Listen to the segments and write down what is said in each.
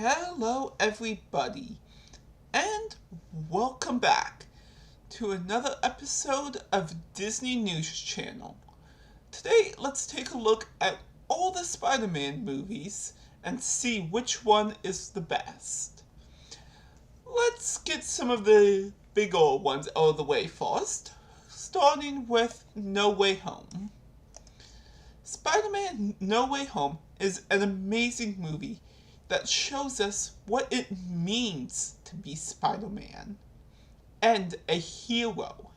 Hello, everybody, and welcome back to another episode of Disney News Channel. Today, let's take a look at all the Spider-Man movies and see which one is the best. Let's get some of the bigger ones out of the way first, starting with No Way Home. Spider-Man No Way Home is an amazing movie that shows us what it means to be Spider-Man and a hero.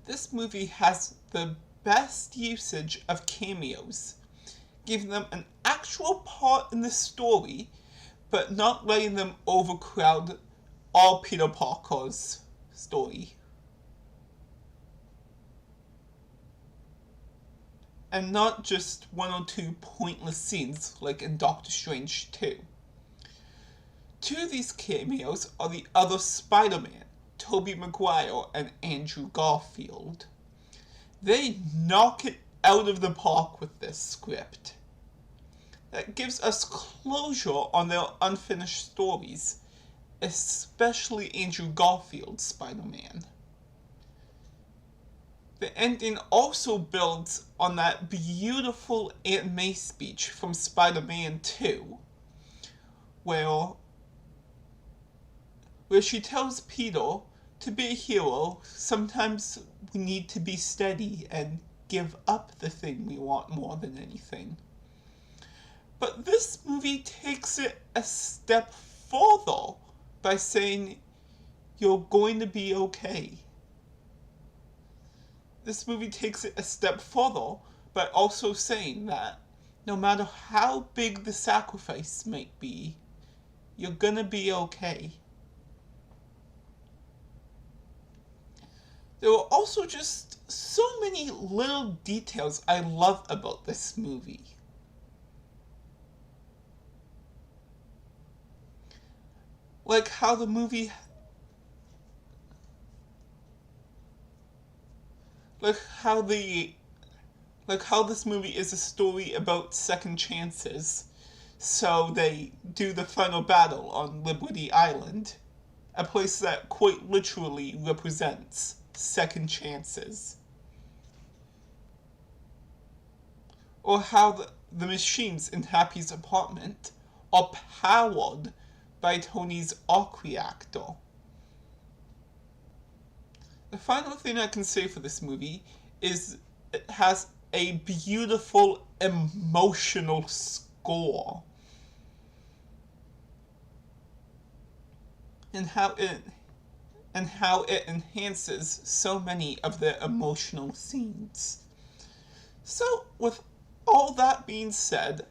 This movie has the best usage of cameos, giving them an actual part in the story, but not letting them overcrowd all Peter Parker's story. And not just one or two pointless scenes like in Doctor Strange 2. Two of these cameos are the other Spider-Man, Tobey Maguire and Andrew Garfield. They knock it out of the park with this script. That gives us closure on their unfinished stories, especially Andrew Garfield's Spider-Man. The ending also builds on that beautiful Aunt May speech from Spider-Man 2, where she tells Peter to be a hero, sometimes we need to be steady and give up the thing we want more than anything. But this movie takes it a step further by saying, you're going to be okay. This movie takes it a step further by also saying that no matter how big the sacrifice might be, you're gonna be okay. There are also just so many little details I love about this movie. Like how the movie Like how this movie is a story about second chances. So they do the final battle on Liberty Island, a place that quite literally represents second chances. Or how the machines in Happy's apartment are powered by Tony's arc reactor. The final thing I can say for this movie is it has a beautiful emotional score. And how it enhances so many of the emotional scenes. So, with all that being said,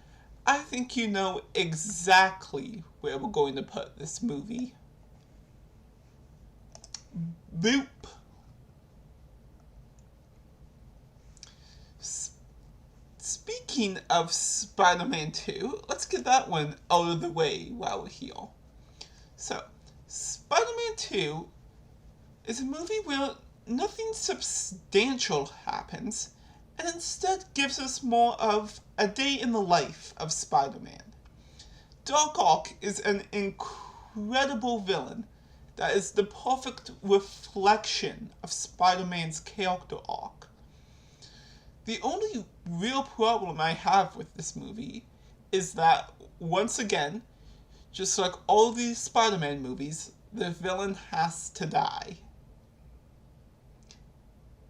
I think you know exactly where we're going to put this movie. Boop. Speaking of Spider-Man 2, let's get that one out of the way while we're here. So, Spider-Man 2 is a movie where nothing substantial happens, and instead gives us more of a day in the life of Spider-Man. Doc Ock is an incredible villain that is the perfect reflection of Spider-Man's character arc. The only real problem I have with this movie is that, once again, just like all these Spider-Man movies, the villain has to die.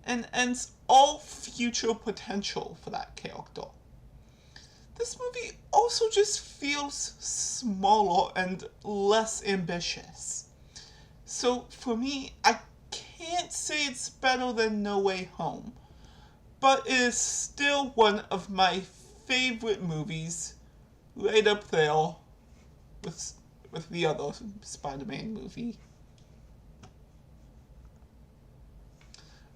And ends all future potential for that character. This movie also just feels smaller and less ambitious. So for me, I can't say it's better than No Way Home, but it is still one of my favorite movies, right up there with the other Spider-Man movie.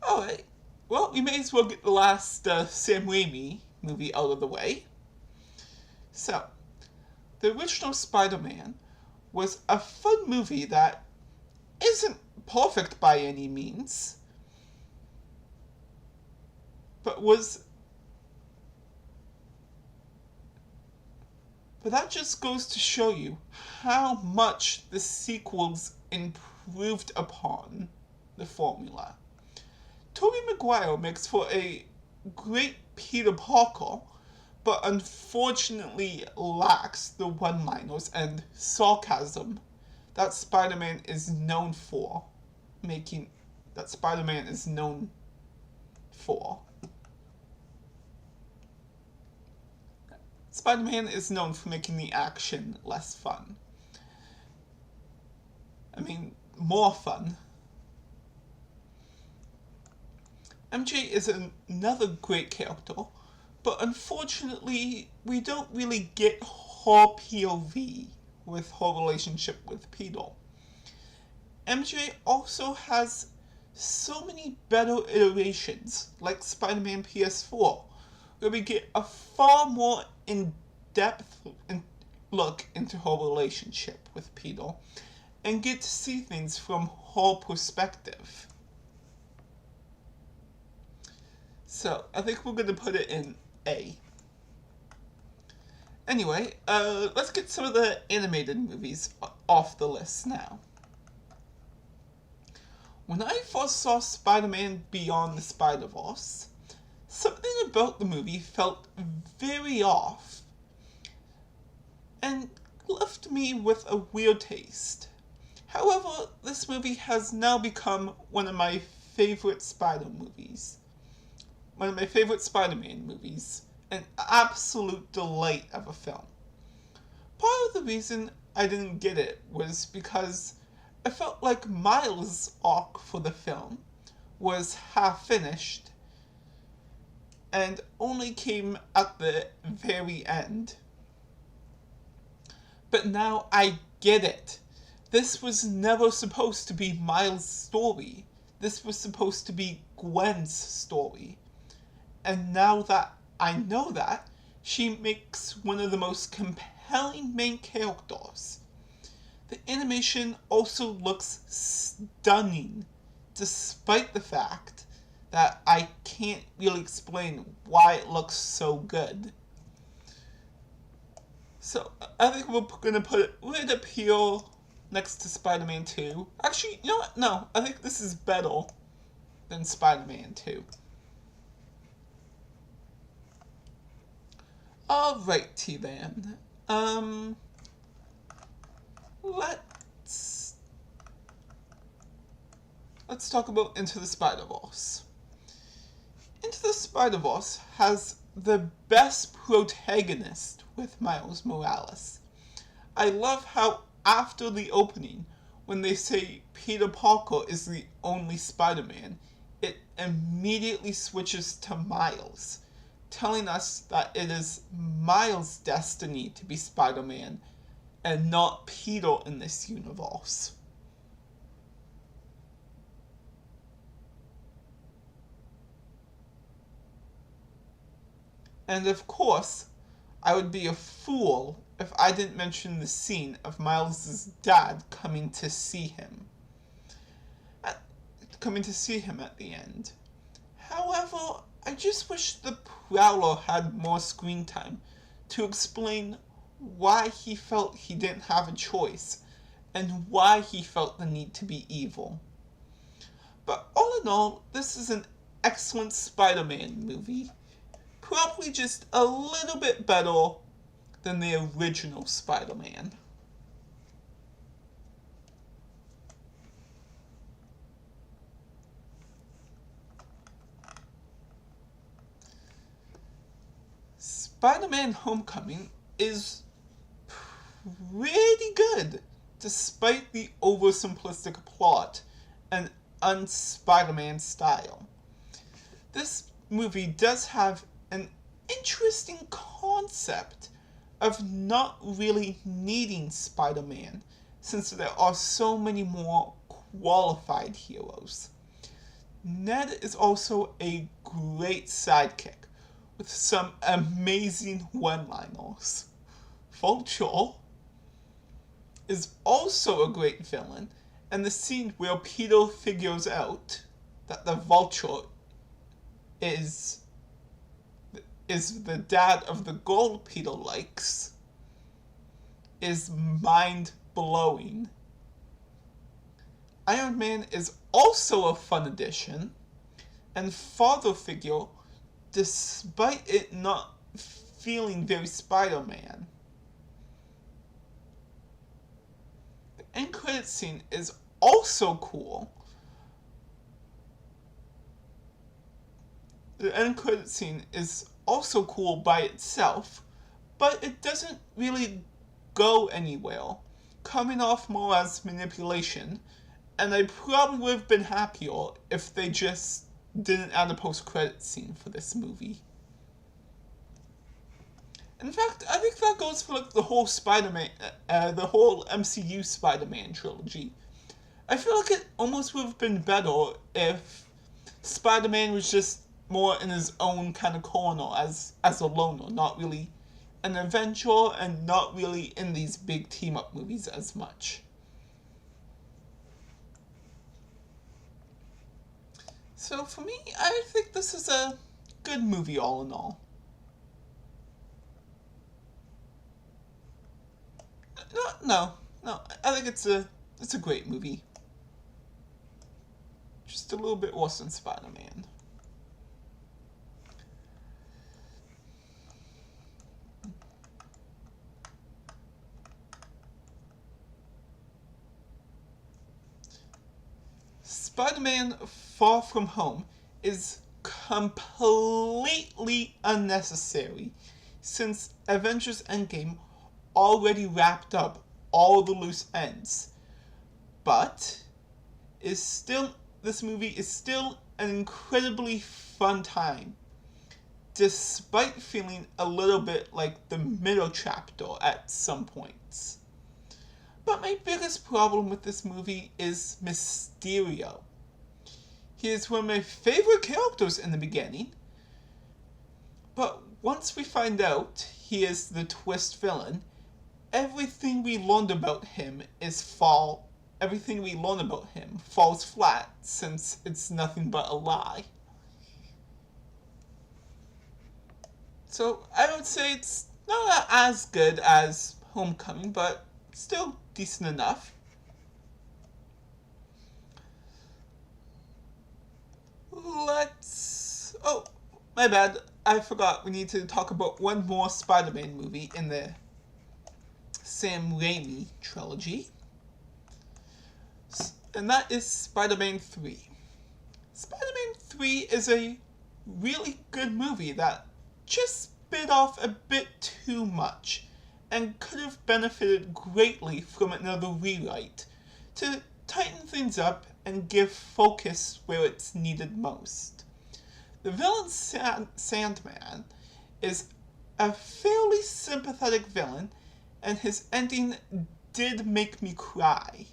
Alright, well, we may as well get the last Sam Raimi movie out of the way. So, the original Spider-Man was a fun movie that isn't perfect by any means, but But that just goes to show you how much the sequels improved upon the formula. Tobey Maguire makes for a great Peter Parker, but unfortunately lacks the one-liners and sarcasm that Spider-Man is known for making that Spider-Man is known for. Spider-Man is known for making the action less fun. I mean, more fun. MJ is another great character, but unfortunately, we don't really get her POV with her relationship with Peter. MJ also has so many better iterations, like Spider-Man PS4, where we get a far more in-depth look into her relationship with Peter, and get to see things from her perspective. So, I think we're going to put it in A. Anyway, let's get some of the animated movies off the list now. When I first saw Spider-Man Beyond the Spider-Verse, something about the movie felt very off and left me with a weird taste. However, this movie has now become one of my favorite Spider-Man movies, an absolute delight of a film. Part of the reason I didn't get it was because I felt like Miles' arc for the film was half finished and only came at the very end. But now I get it. This was never supposed to be Miles' story. This was supposed to be Gwen's story. And now that I know that, she makes one of the most compelling main characters. The animation also looks stunning, despite the fact that I can't really explain why it looks so good. So, I think we're going to put it right up here next to Spider-Man 2. Actually, you know what? No, I think this is better than Spider-Man 2. Alrighty then. Let's talk about Into the Spider-Verse. Into the Spider-Verse has the best protagonist with Miles Morales. I love how after the opening, when they say Peter Parker is the only Spider-Man, it immediately switches to Miles, telling us that it is Miles' destiny to be Spider-Man and not Peter in this universe. And of course, I would be a fool if I didn't mention the scene of Miles' dad coming to see him at the end. However, I just wish the Prowler had more screen time to explain why he felt he didn't have a choice and why he felt the need to be evil. But all in all, this is an excellent Spider-Man movie. Probably just a little bit better than the original Spider-Man. Spider-Man Homecoming is pretty good, despite the oversimplistic plot and un-Spider-Man style. This movie does have an interesting concept of not really needing Spider-Man, since there are so many more qualified heroes. Ned is also a great sidekick, with some amazing one-liners. Vulture is also a great villain, and the scene where Peter figures out that the Vulture is the dad of the girl Peter likes is mind-blowing. Iron Man is also a fun addition, and father figure, despite it not feeling very Spider-Man. The end credit scene is also cool. The end credit scene is also cool by itself, but it doesn't really go anywhere, coming off more as manipulation, and I probably would have been happier if they just didn't add a post-credit scene for this movie. In fact, I think that goes for like the whole Spider-Man, the whole MCU Spider-Man trilogy. I feel like it almost would have been better if Spider-Man was just more in his own kind of corner as a loner, not really an adventure and not really in these big team-up movies as much. So for me, I think this is a good movie all in all. No, I think it's a great movie. Just a little bit worse than Spider-Man. Spider-Man Far From Home is completely unnecessary since Avengers Endgame already wrapped up all the loose ends. But this movie is still an incredibly fun time, despite feeling a little bit like the middle chapter at some points. But my biggest problem with this movie is Mysterio. He is one of my favorite characters in the beginning, but once we find out he is the twist villain, everything we learned about him falls flat since it's nothing but a lie. So I would say it's not as good as Homecoming, but still decent enough. Oh, my bad. I forgot we need to talk about one more Spider-Man movie in the Sam Raimi trilogy. And that is Spider-Man 3. Spider-Man 3 is a really good movie that just bit off a bit too much and could have benefited greatly from another rewrite to tighten things up and give focus where it's needed most. The villain Sandman is a fairly sympathetic villain, and his ending did make me cry.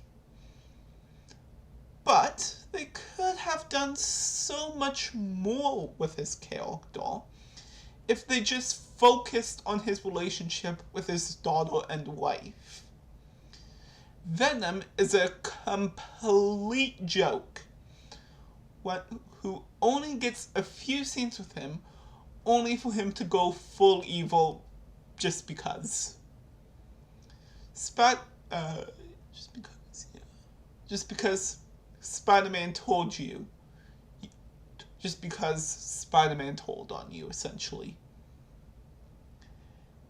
But they could have done so much more with his character if they just focused on his relationship with his daughter and wife. Venom is a complete joke, who only gets a few scenes with him, only for him to go full evil just because. Just because Spider-Man told you. Just because Spider-Man told on you, essentially.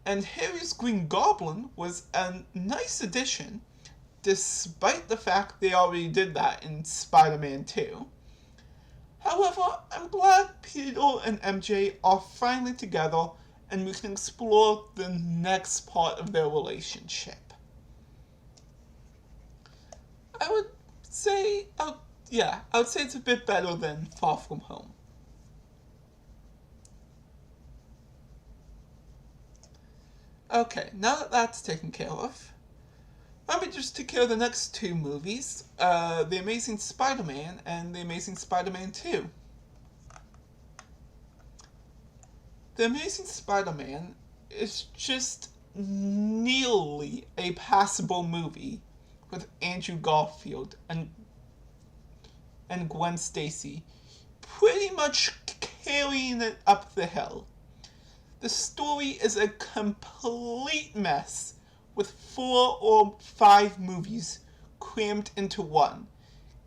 And Harry's Green Goblin was a nice addition, despite the fact they already did that in Spider-Man 2. However, I'm glad Peter and MJ are finally together and we can explore the next part of their relationship. I would say it's a bit better than Far From Home. Okay, now that that's taken care of, let me just take care of the next two movies, The Amazing Spider-Man and The Amazing Spider-Man 2. The Amazing Spider-Man is just nearly a passable movie with Andrew Garfield and Gwen Stacy pretty much carrying it up the hill. The story is a complete mess with 4 or 5 movies crammed into one,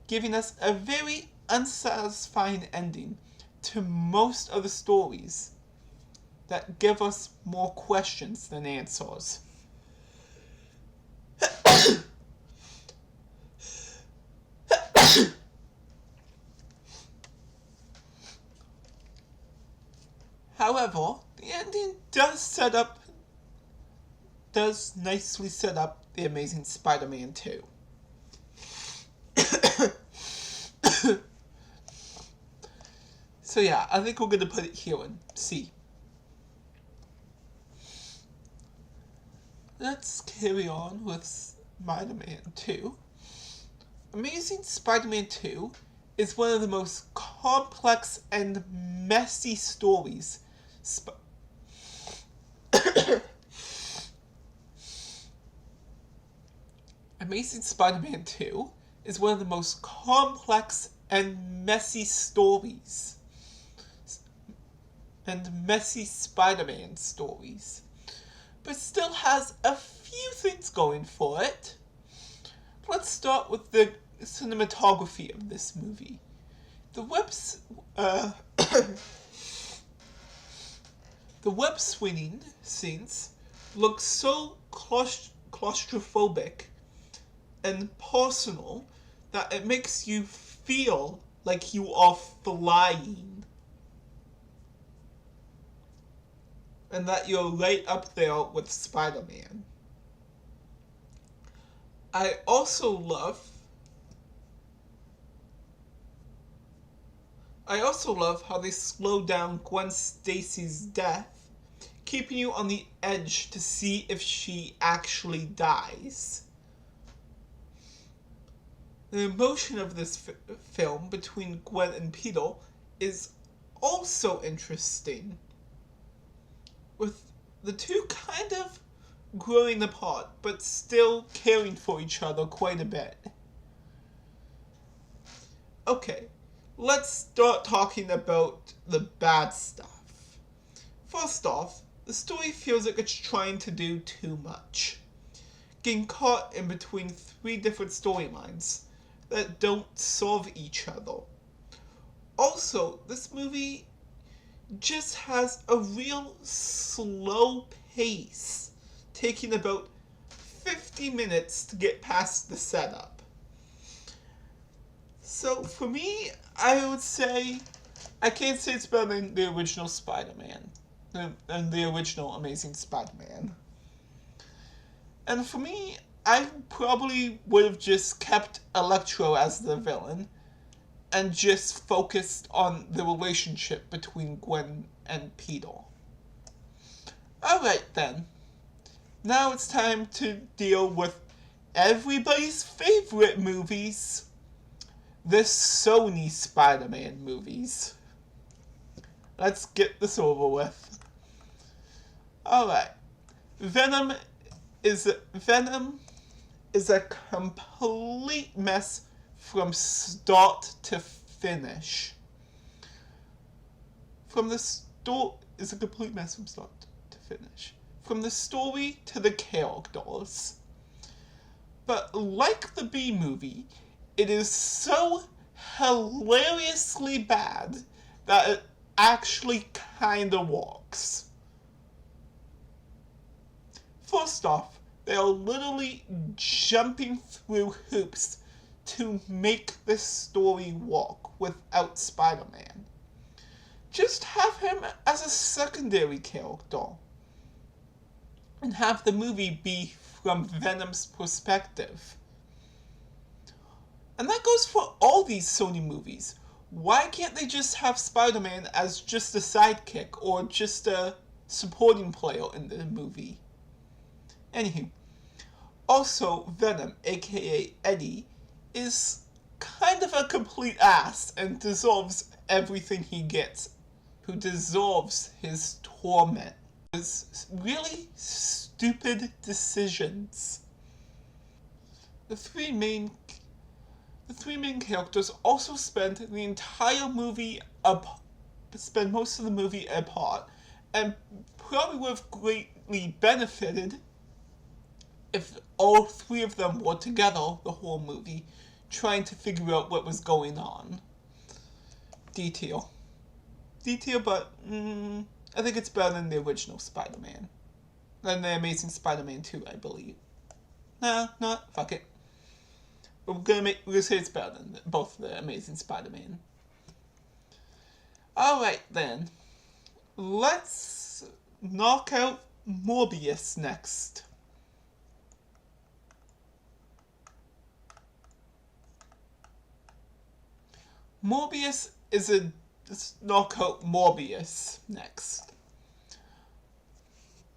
giving us a very unsatisfying ending to most of the stories that give us more questions than answers. However, the ending does nicely set up The Amazing Spider-Man 2. So yeah, I think we're going to put it here in C. Let's carry on with Spider-Man 2. Amazing Spider-Man 2 is one of the most complex and messy stories Amazing Spider-Man 2 is one of the most complex and messy stories and messy Spider-Man stories, but still has a few things going for it. Let's start with the cinematography of this movie. The web swinging scenes look so claustrophobic and personal that it makes you feel like you are flying. And that you're right up there with Spider-Man. I also love how they slow down Gwen Stacy's death, keeping you on the edge to see if she actually dies. The emotion of this film between Gwen and Peter is also interesting, with the two kind of growing apart, but still caring for each other quite a bit. Okay, let's start talking about the bad stuff. First off, the story feels like it's trying to do too much, getting caught in between 3 different storylines that don't serve each other. Also, this movie just has a real slow pace, taking about 50 minutes to get past the setup. So for me, I would say I can't say it's better than the original Spider-Man and the original Amazing Spider-Man. And for me, I probably would have just kept Electro as the villain and just focused on the relationship between Gwen and Peter. Alright then. Now it's time to deal with everybody's favorite movies. The Sony Spider-Man movies. Let's get this over with. Alright. Venom is a complete mess from start to finish. It's a complete mess from start to finish. From the story to the characters. But like the B movie, it is so hilariously bad that it actually kinda works. First off, they are literally jumping through hoops to make this story work without Spider-Man. Just have him as a secondary character. And have the movie be from Venom's perspective. And that goes for all these Sony movies. Why can't they just have Spider-Man as just a sidekick or just a supporting player in the movie? Anywho, also Venom, aka Eddie, is kind of a complete ass and deserves everything he gets, who deserves his torment. His really stupid decisions. The three main characters also spend most of the movie apart, and probably would have greatly benefited if all three of them were together the whole movie, trying to figure out what was going on. Detail. Detail, but I think it's better than the original Spider-Man. Than the Amazing Spider-Man 2, I believe. Nah, not. Fuck it. We're gonna say it's better than both the Amazing Spider-Man. Alright then. Let's knock out Morbius next. Morbius is a... Let's knock out Morbius next.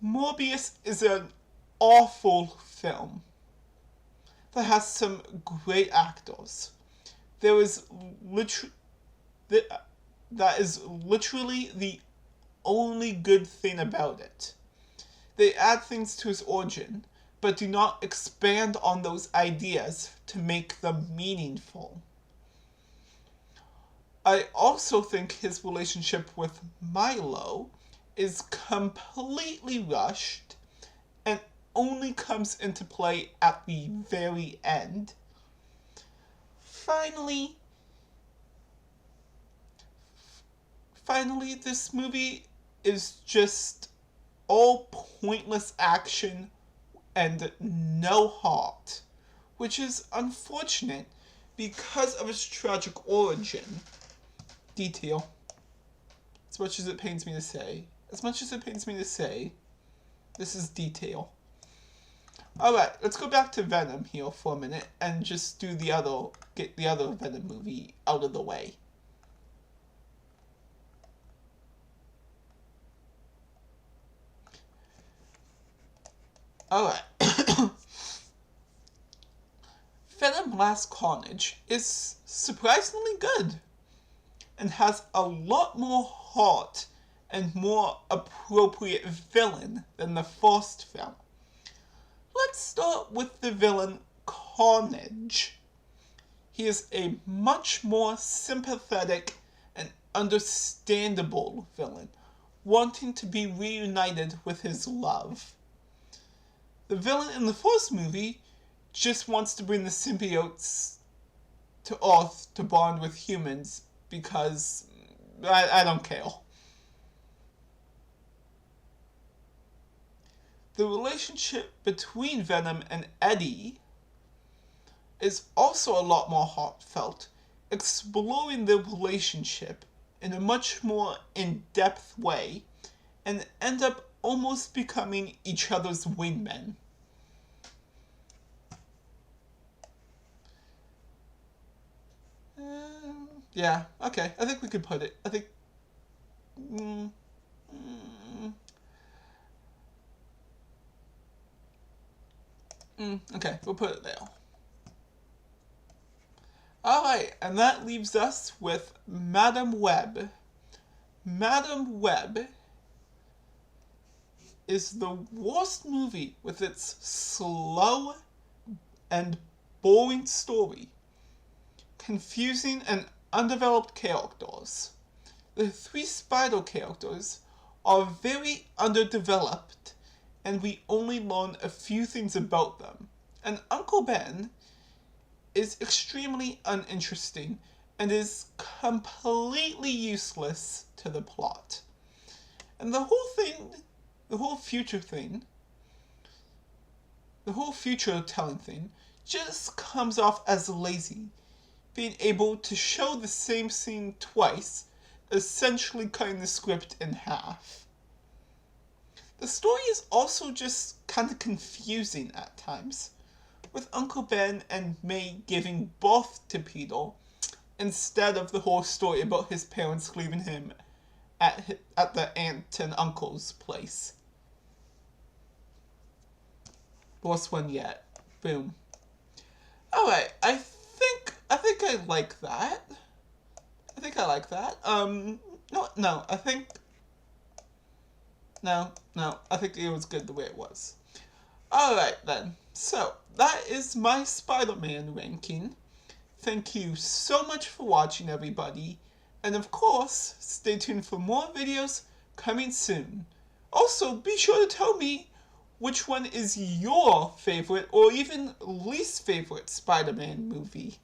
Morbius is an awful film that has some great actors. There is that is literally the only good thing about it. They add things to his origin, but do not expand on those ideas to make them meaningful. I also think his relationship with Milo is completely rushed and only comes into play at the very end. Finally, this movie is just all pointless action and no heart, which is unfortunate because of its tragic origin. Detail. As much as it pains me to say, this is detail. Alright, let's go back to Venom here for a minute and just get the other Venom movie out of the way. Alright. Venom Last Carnage is surprisingly good and has a lot more heart and more appropriate villain than the first film. Let's start with the villain Carnage. He is a much more sympathetic and understandable villain, wanting to be reunited with his love. The villain in the first movie just wants to bring the symbiotes to Earth to bond with humans because I don't care. The relationship between Venom and Eddie is also a lot more heartfelt, exploring the relationship in a much more in-depth way and end up almost becoming each other's wingmen. Yeah, okay, I think we could put it. I think... okay, we'll put it there. Alright, and that leaves us with Madame Web. Madame Web is the worst movie with its slow and boring story, confusing and undeveloped characters. The three Spider characters are very underdeveloped, and we only learn a few things about them. And Uncle Ben is extremely uninteresting and is completely useless to the plot. And the whole future telling thing just comes off as lazy, being able to show the same scene twice, essentially cutting the script in half. The story is also just kind of confusing at times, with Uncle Ben and May giving birth to Peter, instead of the whole story about his parents leaving him at the aunt and uncle's place. Worst one yet. Boom. Alright, I think I like that. I think it was good the way it was. Alright then, so that is my Spider-Man ranking. Thank you so much for watching, everybody. And of course, stay tuned for more videos coming soon. Also, be sure to tell me which one is your favorite or even least favorite Spider-Man movie?